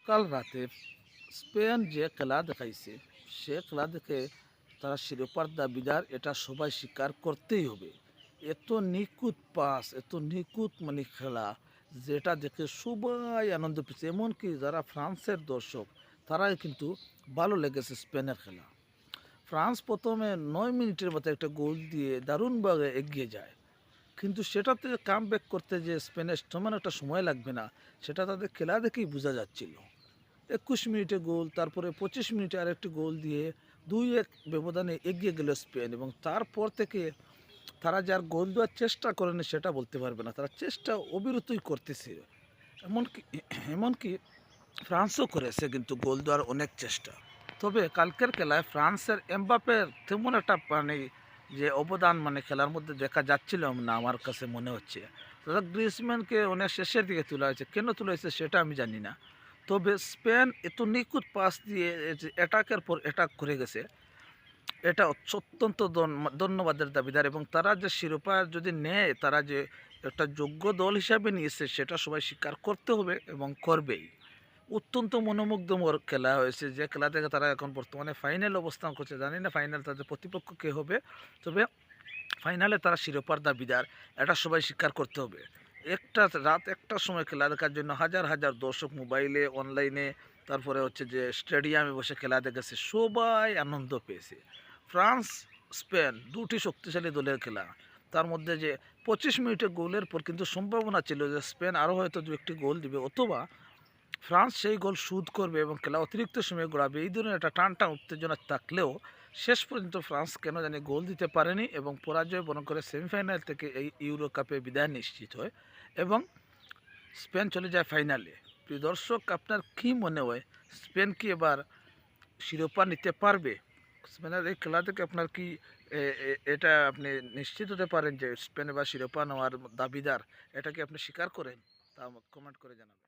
কাল রাতে স্পেন যে খেলা দেখাইছে সে খেলা দেখে তারা শিরোপার দাবিদার, এটা সবাই স্বীকার করতেই হবে। এত নিখুঁত পাস, এত নিখুঁত মানে খেলা, যেটা দেখে সবাই আনন্দ পেয়েছে। এমনকি যারা ফ্রান্সের দর্শক তারাই কিন্তু ভালো লেগেছে স্পেনের খেলা। ফ্রান্স প্রথমে 9 মিনিটের মতো একটা গোল দিয়ে দারুণভাবে এগিয়ে যায়, কিন্তু সেটাতে কাম ব্যাক করতে যে স্পেনের তেমন একটা সময় লাগবে না, সেটা তাদের খেলা দেখেই বোঝা যাচ্ছিল। 21 মিনিটে গোল, তারপরে 25 মিনিটে আরেকটি গোল দিয়ে 2-1 ব্যবধানে এগিয়ে গেল স্পেন। এবং তারপর থেকে তারা যে আর গোল দেওয়ার চেষ্টা করেনি সেটা বলতে পারবে না, তারা চেষ্টা অবিরতই করতেছে। এমনকি এমনকি ফ্রান্সও করেছে কিন্তু গোল দেওয়ার অনেক চেষ্টা। তবে কালকের খেলায় ফ্রান্সের এমবাপ্পের তেমন একটা মানে যে অবদান মানে খেলার মধ্যে দেখা যাচ্ছিল না আমার কাছে মনে হচ্ছে। দাদা গ্রিজম্যানকে অনেক শেষের দিকে তোলা হয়েছে, কেন তোলা হয়েছে সেটা আমি জানি না। তবে স্পেন এত নিখুঁত পাস দিয়ে অ্যাটাকের পর অ্যাটাক করে গেছে, এটা অত্যন্ত ধন্যবাদের দাবিদার। এবং তারা যে শিরোপা যদি নেয়, তারা যে একটা যোগ্য দল হিসাবে নিয়েছে সেটা সবাই স্বীকার করতে হবে এবং করবেই। অত্যন্ত মনোমুগ্ধকর খেলা হয়েছে, যে খেলা থেকে তারা এখন বর্তমানে ফাইনাল অবস্থান করছে। জানি না ফাইনাল তাদের প্রতিপক্ষ কে হবে, তবে ফাইনালে তারা শিরোপার দাবিদার, এটা সবাই স্বীকার করতে হবে। একটা রাত একটার সময় খেলা দেখার জন্য হাজার হাজার দর্শক মোবাইলে, অনলাইনে, তারপরে হচ্ছে যে স্টেডিয়ামে বসে খেলা দেখেছে, সবাই আনন্দ পেয়েছে। ফ্রান্স স্পেন দুটি শক্তিশালী দলের খেলা, তার মধ্যে যে 25 মিনিটে গোলের পর কিন্তু সম্ভাবনা ছিল যে স্পেন আরও হয়তো দু একটি গোল দিবে, অথবা ফ্রান্স সেই গোল শোধ করবে এবং খেলা অতিরিক্ত সময়ে গড়াবে। এই ধরনের একটা টান টান উত্তেজনা থাকলেও শেষ পর্যন্ত ফ্রান্স কেন জানি গোল দিতে পারেনি এবং পরাজয় বরণ করে সেমিফাইনাল থেকে এই ইউরো কাপে বিদায় নিশ্চিত হয় এবং স্পেন চলে যায় ফাইনালে। প্রিয় দর্শক, আপনার কী মনে হয়, স্পেন কি এবার শিরোপা নিতে পারবে? স্পেনের এই খেলা থেকে আপনার কি এটা আপনি নিশ্চিত হতে পারেন যে স্পেন এবার শিরোপা নেওয়ার দাবিদার? এটা কি আপনি স্বীকার করেন? তা কমেন্ট করে জানাবেন।